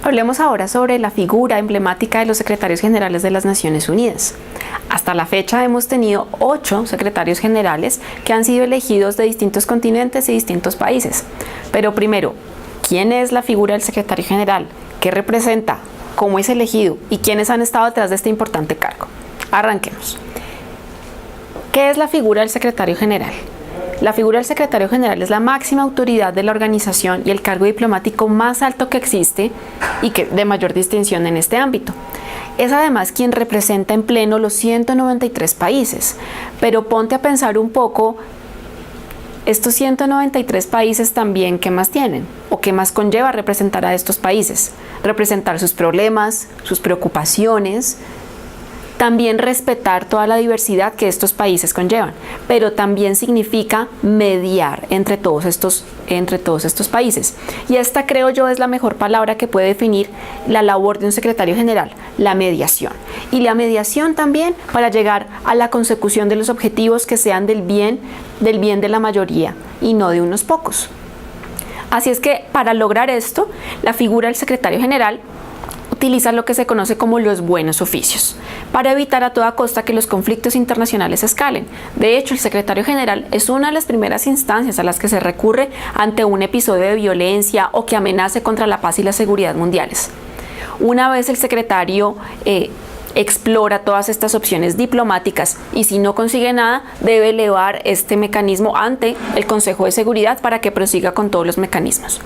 Hablemos ahora sobre la figura emblemática de los secretarios generales de las Naciones Unidas. Hasta la fecha hemos tenido 8 secretarios generales que han sido elegidos de distintos continentes y distintos países. Pero primero, ¿quién es la figura del secretario general? ¿Qué representa? ¿Cómo es elegido? ¿Y quiénes han estado detrás de este importante cargo? Arranquemos. ¿Qué es la figura del secretario general? La figura del secretario general es la máxima autoridad de la organización y el cargo diplomático más alto que existe y que de mayor distinción en este ámbito. Es además quien representa en pleno los 193 países. Pero ponte a pensar un poco, estos 193 países también, ¿qué más tienen? ¿O qué más conlleva representar a estos países? Representar sus problemas, sus preocupaciones. También respetar toda la diversidad que estos países conllevan, pero también significa mediar entre todos estos países. Y esta, creo yo, es la mejor palabra que puede definir la labor de un secretario general, la mediación. Y la mediación también para llegar a la consecución de los objetivos que sean del bien de la mayoría y no de unos pocos. Así es que para lograr esto, la figura del secretario general utiliza lo que se conoce como los buenos oficios, para evitar a toda costa que los conflictos internacionales escalen. De hecho, el secretario general es una de las primeras instancias a las que se recurre ante un episodio de violencia o que amenace contra la paz y la seguridad mundiales. Una vez el secretario explora todas estas opciones diplomáticas y si no consigue nada, debe elevar este mecanismo ante el Consejo de Seguridad para que prosiga con todos los mecanismos.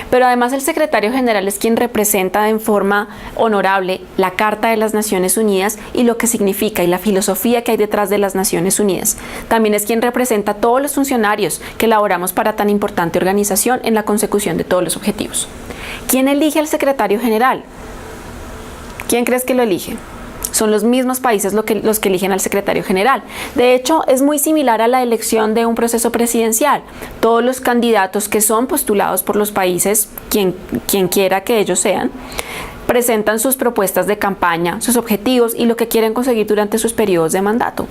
Pero además el secretario general es quien representa en forma honorable la Carta de las Naciones Unidas y lo que significa y la filosofía que hay detrás de las Naciones Unidas. También es quien representa a todos los funcionarios que elaboramos para tan importante organización en la consecución de todos los objetivos. ¿Quién elige al secretario general? ¿Quién crees que lo elige? Son los mismos países los que eligen al secretario general. De hecho, es muy similar a la elección de un proceso presidencial. Todos los candidatos que son postulados por los países, quien quiera que ellos sean, presentan sus propuestas de campaña, sus objetivos y lo que quieren conseguir durante sus periodos de mandato.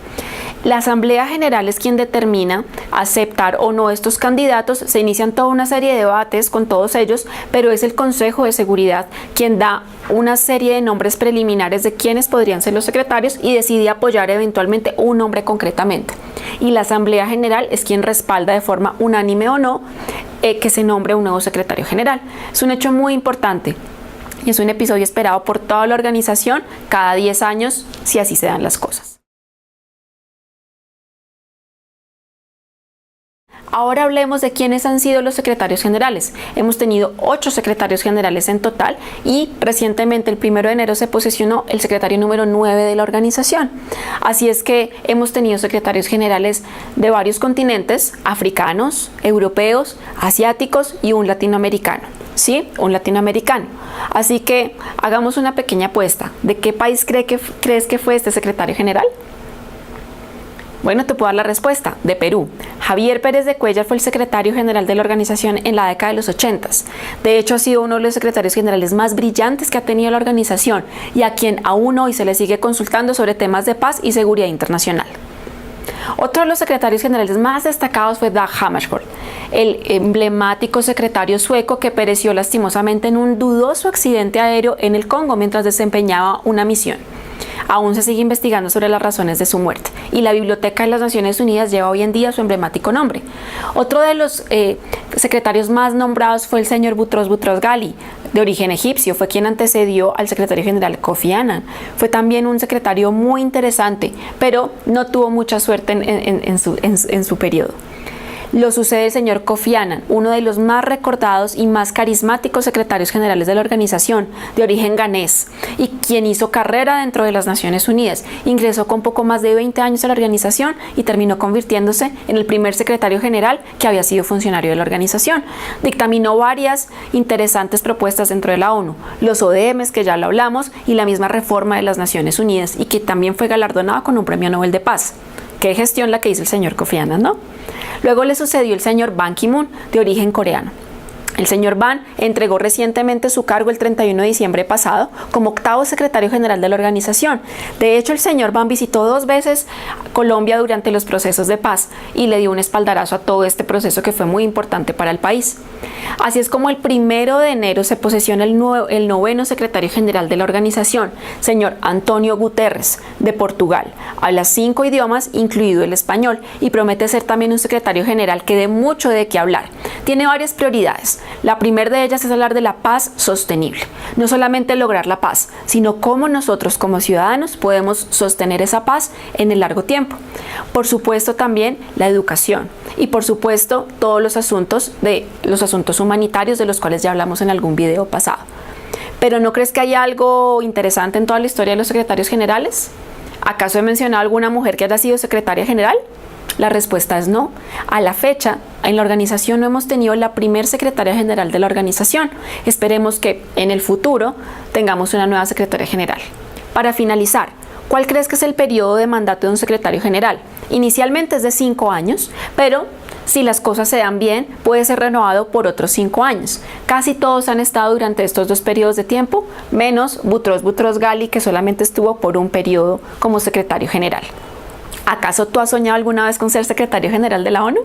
La Asamblea General es quien determina aceptar o no estos candidatos. Se inician toda una serie de debates con todos ellos, pero es el Consejo de Seguridad quien da una serie de nombres preliminares de quiénes podrían ser los secretarios y decide apoyar eventualmente un nombre concretamente. Y la Asamblea General es quien respalda de forma unánime o no que se nombre un nuevo secretario general. Es un hecho muy importante. Y es un episodio esperado por toda la organización cada 10 años, si así se dan las cosas. Ahora hablemos de quiénes han sido los secretarios generales. Hemos tenido 8 secretarios generales en total y recientemente el 1 de enero se posesionó el secretario número 9 de la organización. Así es que hemos tenido secretarios generales de varios continentes, africanos, europeos, asiáticos y un latinoamericano. ¿Sí? Un latinoamericano. Así que hagamos una pequeña apuesta. ¿De qué país crees que fue este secretario general? Bueno, te puedo dar la respuesta. De Perú. Javier Pérez de Cuéllar fue el secretario general de la organización en la década de los 80. De hecho, ha sido uno de los secretarios generales más brillantes que ha tenido la organización y a quien aún hoy se le sigue consultando sobre temas de paz y seguridad internacional. Otro de los secretarios generales más destacados fue Dag Hammarskjöld, el emblemático secretario sueco que pereció lastimosamente en un dudoso accidente aéreo en el Congo mientras desempeñaba una misión. Aún se sigue investigando sobre las razones de su muerte y la Biblioteca de las Naciones Unidas lleva hoy en día su emblemático nombre. Otro de los secretarios más nombrados fue el señor Boutros Boutros-Ghali, de origen egipcio. Fue quien antecedió al secretario general Kofi Annan. Fue también un secretario muy interesante, pero no tuvo mucha suerte en su periodo. Lo sucede el señor Kofi Annan, uno de los más recordados y más carismáticos secretarios generales de la organización, de origen ganés, y quien hizo carrera dentro de las Naciones Unidas. Ingresó con poco más de 20 años a la organización y terminó convirtiéndose en el primer secretario general que había sido funcionario de la organización. Dictaminó varias interesantes propuestas dentro de la ONU, los ODMs, que ya lo hablamos, y la misma reforma de las Naciones Unidas, y que también fue galardonado con un premio Nobel de Paz. Qué gestión la que hizo el señor Kofi Annan, ¿no? Luego le sucedió el señor Ban Ki-moon, de origen coreano. El señor Ban entregó recientemente su cargo el 31 de diciembre pasado como 8º secretario general de la organización. De hecho, el señor Ban visitó 2 veces Colombia durante los procesos de paz y le dio un espaldarazo a todo este proceso que fue muy importante para el país. Así es como el 1 de enero se posesiona el 9º secretario general de la organización, señor Antonio Guterres, de Portugal. Habla 5 idiomas, incluido el español, y promete ser también un secretario general que dé mucho de qué hablar. Tiene varias prioridades. La primera de ellas es hablar de la paz sostenible. No solamente lograr la paz, sino cómo nosotros como ciudadanos podemos sostener esa paz en el largo tiempo. Por supuesto también la educación y por supuesto todos los asuntos humanitarios de los cuales ya hablamos en algún video pasado. ¿Pero no crees que hay algo interesante en toda la historia de los secretarios generales? ¿Acaso he mencionado alguna mujer que haya sido secretaria general? La respuesta es no. A la fecha, en la organización no hemos tenido la primer secretaria general de la organización. Esperemos que en el futuro tengamos una nueva secretaria general. Para finalizar, ¿cuál crees que es el periodo de mandato de un secretario general? Inicialmente es de 5 años, pero si las cosas se dan bien, puede ser renovado por otros 5 años. Casi todos han estado durante estos 2 periodos de tiempo, menos Boutros Boutros-Ghali, que solamente estuvo por un periodo como secretario general. ¿Acaso tú has soñado alguna vez con ser secretario general de la ONU?